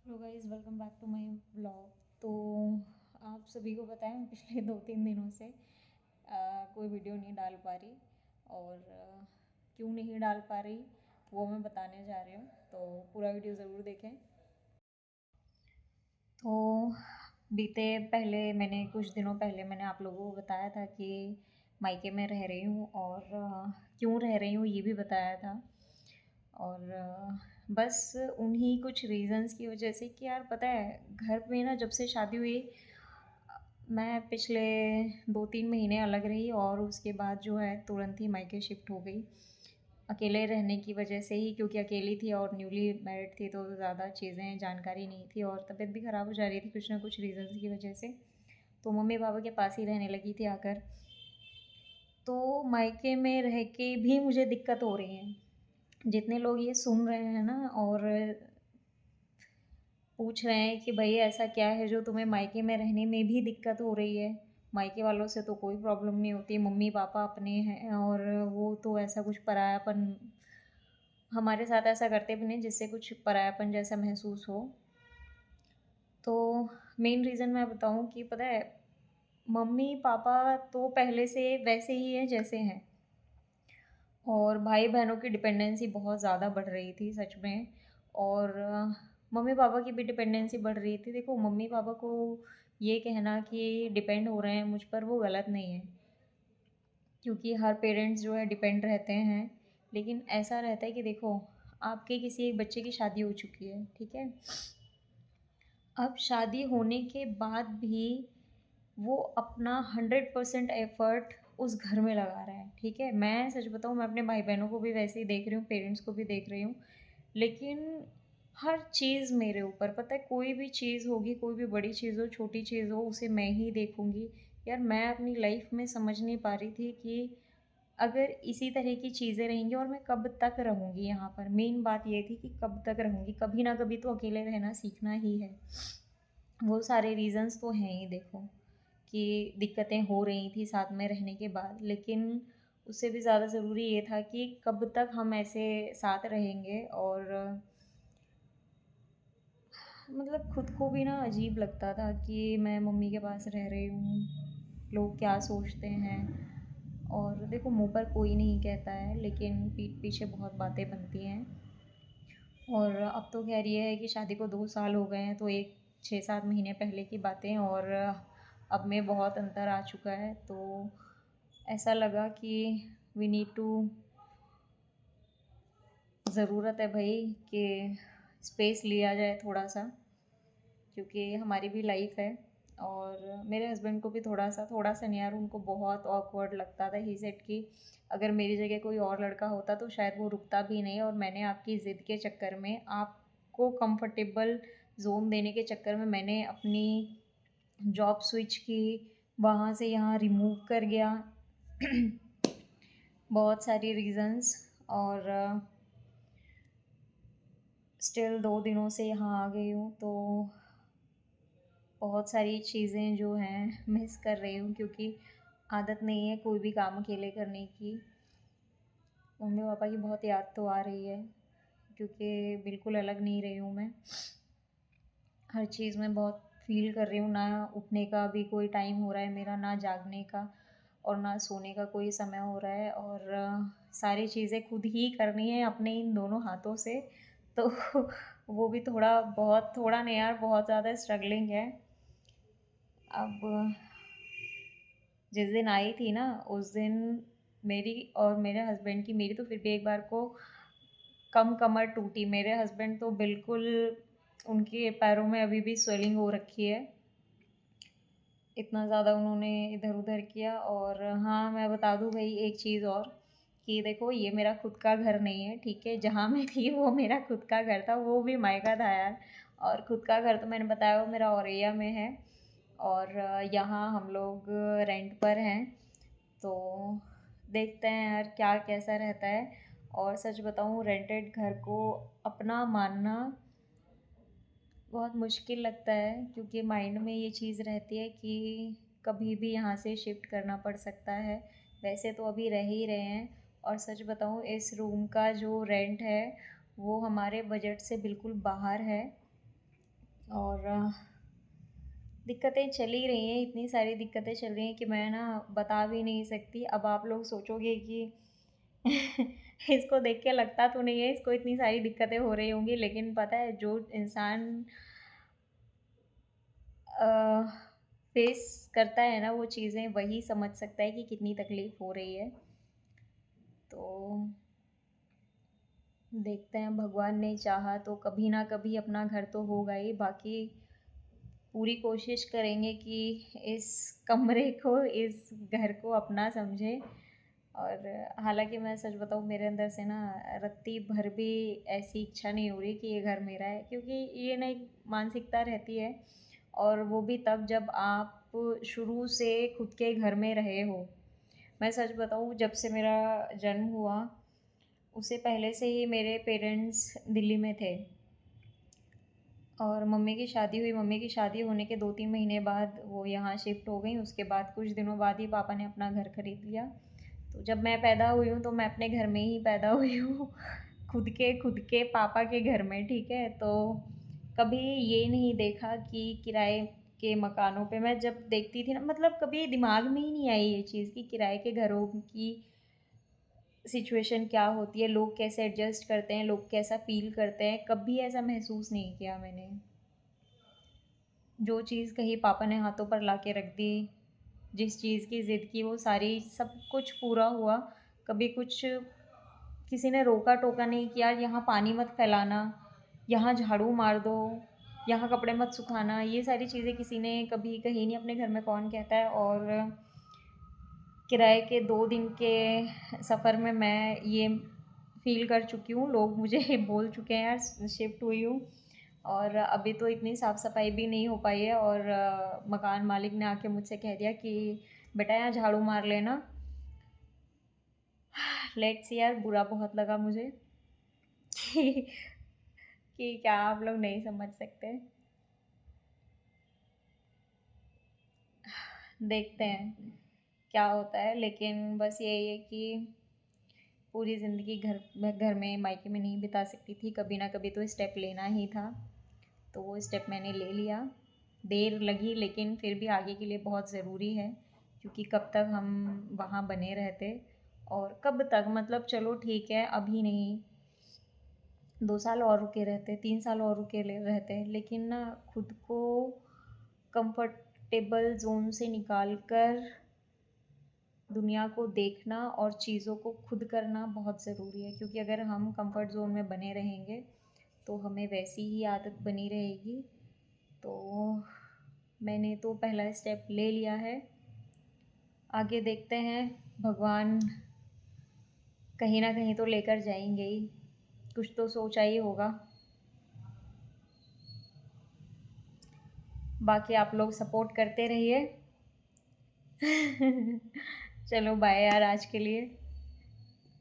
Hello guys, welcome back to my blog. तो आप सभी को पता है मैं पिछले 2-3 दिनों से कोई वीडियो नहीं डाल पा रही। और क्यों नहीं डाल पा रही वो मैं बताने जा रही हूँ, तो पूरा वीडियो ज़रूर देखें। तो बीते पहले मैंने कुछ दिनों पहले मैंने आप लोगों को बताया था कि मायके में रह रही हूँ और क्यों रह रही हूँ ये भी बताया था। और बस उन्हीं कुछ रीज़न्स की वजह से कि यार पता है, घर में ना जब से शादी हुई मैं पिछले 2-3 महीने अलग रही और उसके बाद जो है तुरंत ही मायके शिफ्ट हो गई। अकेले रहने की वजह से ही, क्योंकि अकेली थी और न्यूली मैरिड थी तो ज़्यादा चीज़ें जानकारी नहीं थी और तबीयत भी ख़राब हो जा रही थी कुछ ना कुछ रीज़न्स की वजह से। तो मम्मी पापा के पास ही रहने लगी थी आकर। तो मायके में रह के भी मुझे दिक्कत हो रही है। जितने लोग ये सुन रहे हैं ना और पूछ रहे हैं कि भई ऐसा क्या है जो तुम्हें मायके में रहने में भी दिक्कत हो रही है? मायके वालों से तो कोई प्रॉब्लम नहीं होती, मम्मी-पापा अपने हैं और वो तो ऐसा कुछ परायापन हमारे साथ ऐसा करते भी नहीं जिससे कुछ परायापन जैसा महसूस हो। तो मेन रीज़न मैं बताऊँ कि पता है, मम्मी-पापा तो पहले से वैसे ही हैं जैसे हैं और भाई-बहनों की डिपेंडेंसी बहुत ज़्यादा बढ़ रही थी सच में। और मम्मी-पापा की भी डिपेंडेंसी बढ़ रही थी। देखो, मम्मी-पापा को ये कहना कि डिपेंड हो रहे हैं मुझ पर वो गलत नहीं है, क्योंकि हर पेरेंट्स जो है डिपेंड रहते हैं। लेकिन ऐसा रहता है कि देखो, आपके किसी एक बच्चे की शादी हो चुकी है, ठीक है? अब शादी होने के बाद भी वो अपना 100% एफ़र्ट उस घर में लगा रहा है, ठीक है? मैं सच बताऊँ, मैं अपने भाई-बहनों को भी वैसे ही देख रही हूँ, पेरेंट्स को भी देख रही हूँ। लेकिन हर चीज़ मेरे ऊपर, पता है, कोई भी चीज़ होगी, कोई भी बड़ी चीज़ हो, छोटी चीज़ हो, उसे मैं ही देखूँगी। यार मैं अपनी लाइफ़ में समझ नहीं पा रही थी कि अगर इसी तरह की चीज़ें रहेंगी और मैं कब तक रहूँगी यहाँ पर। मेन बात ये थी कि कब तक रहूँगी, कभी ना कभी तो अकेले रहना सीखना ही है। वो सारे रीज़न्स तो हैं ही देखो, कि दिक्कतें हो रही थी साथ में रहने के बाद, लेकिन उससे भी ज़्यादा ज़रूरी ये था कि कब तक हम ऐसे साथ रहेंगे। और मतलब खुद को भी ना अजीब लगता था कि मैं मम्मी के पास रह रही हूँ, लोग क्या सोचते हैं। और देखो, मुँह पर कोई नहीं कहता है लेकिन पीठ पीछे बहुत बातें बनती हैं। और अब तो ख़ैर ये है कि शादी को 2 साल हो गए हैं, तो एक 6-7 महीने पहले की बातें और अब में बहुत अंतर आ चुका है। तो ऐसा लगा कि वी नीड टू, ज़रूरत है भई कि स्पेस लिया जाए थोड़ा-सा, क्योंकि हमारी भी लाइफ़ है। और मेरे हस्बैंड को भी थोड़ा-सा नहीं यार, उनको बहुत ऑकवर्ड लगता था। ही सेड कि अगर मेरी जगह कोई और लड़का होता तो शायद वो रुकता भी नहीं, और मैंने आपकी ज़िद के चक्कर में, आपको कंफर्टेबल ज़ोन देने के चक्कर में मैंने अपनी जॉब स्विच की, वहाँ से यहाँ रिमूव कर गया। बहुत सारी रीज़न्स। और स्टिल 2 दिनों से यहाँ आ गई हूँ, तो बहुत सारी चीज़ें जो हैं मिस कर रही हूँ, क्योंकि आदत नहीं है कोई भी काम अकेले करने की। मम्मी पापा की बहुत याद तो आ रही है, क्योंकि बिल्कुल अलग नहीं रही हूँ मैं। हर चीज़ में बहुत फ़ील कर रही हूँ, ना उठने का भी कोई टाइम हो रहा है मेरा, ना जागने का और ना सोने का कोई समय हो रहा है। और सारी चीज़ें खुद ही करनी है अपने इन दोनों हाथों से। तो वो भी थोड़ा बहुत, थोड़ा नहीं यार, बहुत ज़्यादा स्ट्रगलिंग है। अब जिस दिन आई थी ना, उस दिन मेरी और मेरे हस्बैंड की, मेरी तो फिर भी एक बार को कम कमर टूटी। मेरे हस्बैंड तो बिल्कुल, उनके पैरों में अभी भी स्वेलिंग हो रखी है, इतना ज़्यादा उन्होंने इधर-उधर किया। और हाँ, मैं बता दूँ भई एक चीज़ और, कि देखो ये मेरा खुद का घर नहीं है, ठीक है? जहाँ मैं थी वो मेरा खुद का घर था, वो भी मायका था यार। और खुद का घर तो मैंने बताया वो मेरा औरैया में है, और यहाँ हम लोग रेंट पर हैं। तो देखते हैं यार क्या कैसा रहता है। और सच बताऊँ, रेंटेड घर को अपना मानना बहुत मुश्किल लगता है, क्योंकि माइंड में ये चीज़ रहती है कि कभी भी यहाँ से शिफ्ट करना पड़ सकता है। वैसे तो अभी रह ही रहे हैं, और सच बताऊँ इस रूम का जो रेंट है वो हमारे बजट से बिल्कुल बाहर है। और दिक्कतें चल ही रही हैं, इतनी सारी दिक्कतें चल रही हैं कि मैं ना बता भी नहीं सकती। अब आप लोग सोचोगे कि इसको देख के लगता तो नहीं है इसको इतनी सारी दिक्कतें हो रही होंगी, लेकिन पता है जो इंसान फेस करता है ना वो चीज़ें, वही समझ सकता है कि कितनी तकलीफ़ हो रही है। तो देखते हैं, भगवान ने चाहा तो कभी ना कभी अपना घर तो होगा ही। बाकी पूरी कोशिश करेंगे कि इस कमरे को, इस घर को अपना समझें। और हालाँकि मैं सच बताऊँ, मेरे अंदर से ना रत्ती भर भी ऐसी इच्छा नहीं हो रही कि ये घर मेरा है, क्योंकि ये ना एक मानसिकता रहती है, और वो भी तब जब आप शुरू से खुद के घर में रहे हो। मैं सच बताऊँ, जब से मेरा जन्म हुआ, उससे पहले से ही मेरे पेरेंट्स दिल्ली में थे, और मम्मी की शादी हुई। मम्मी की शादी होने के 2-3 महीने बाद वो यहाँ शिफ्ट हो गईं। उसके बाद कुछ दिनों बाद ही पापा ने अपना घर खरीद लिया। तो जब मैं पैदा हुई हूँ तो मैं अपने घर में ही पैदा हुई हूँ खुद के पापा के घर में, ठीक है। तो कभी ये नहीं देखा कि किराए के मकानों पे, मैं जब देखती थी ना, मतलब कभी दिमाग में ही नहीं आई ये चीज़ कि किराए के घरों की सिचुएशन क्या होती है, लोग कैसे एडजस्ट करते हैं, लोग कैसा फील करते हैं, कभी ऐसा महसूस नहीं किया मैंने। जो चीज़ कही पापा ने हाथों पर ला के रख दी, जिस चीज़ की ज़िद की वो सारी सब कुछ पूरा हुआ। कभी कुछ किसी ने रोका टोका नहीं किया, यहाँ पानी मत फैलाना, यहाँ झाड़ू मार दो, यहाँ कपड़े मत सुखाना, ये सारी चीज़ें किसी ने कभी कही नहीं। अपने घर में कौन कहता है। और किराए के 2 दिन के सफ़र में मैं ये फ़ील कर चुकी हूँ, लोग मुझे बोल चुके हैं यार शिफ्ट हुई हूँ। और अभी तो इतनी साफ़ सफाई भी नहीं हो पाई है, और मकान मालिक ने आके मुझसे कह दिया कि बेटा यहाँ झाड़ू मार लेना। लेट्स सी यार, बुरा बहुत लगा मुझे कि कि क्या आप लोग नहीं समझ सकते। देखते हैं क्या होता है, लेकिन बस यही है कि पूरी ज़िंदगी घर में मायके में नहीं बिता सकती थी, कभी ना कभी तो स्टेप लेना ही था। तो वो स्टेप मैंने ले लिया। देर लगी, लेकिन फिर भी आगे के लिए बहुत ज़रूरी है, क्योंकि कब तक हम वहाँ बने रहते, और कब तक, मतलब चलो ठीक है अभी नहीं, 2 साल और रुके रहते, 3 साल और रहते, लेकिन ना खुद को कंफर्टेबल जोन से निकाल कर दुनिया को देखना और चीज़ों को खुद करना बहुत ज़रूरी है। क्योंकि अगर हम कंफर्ट ज़ोन में बने रहेंगे तो हमें वैसी ही आदत बनी रहेगी। तो मैंने तो पहला स्टेप ले लिया है, आगे देखते हैं, भगवान कहीं ना कहीं तो लेकर जाएंगे ही, कुछ तो सोचा ही होगा। बाकी आप लोग सपोर्ट करते रहिए। चलो बाय यार आज के लिए।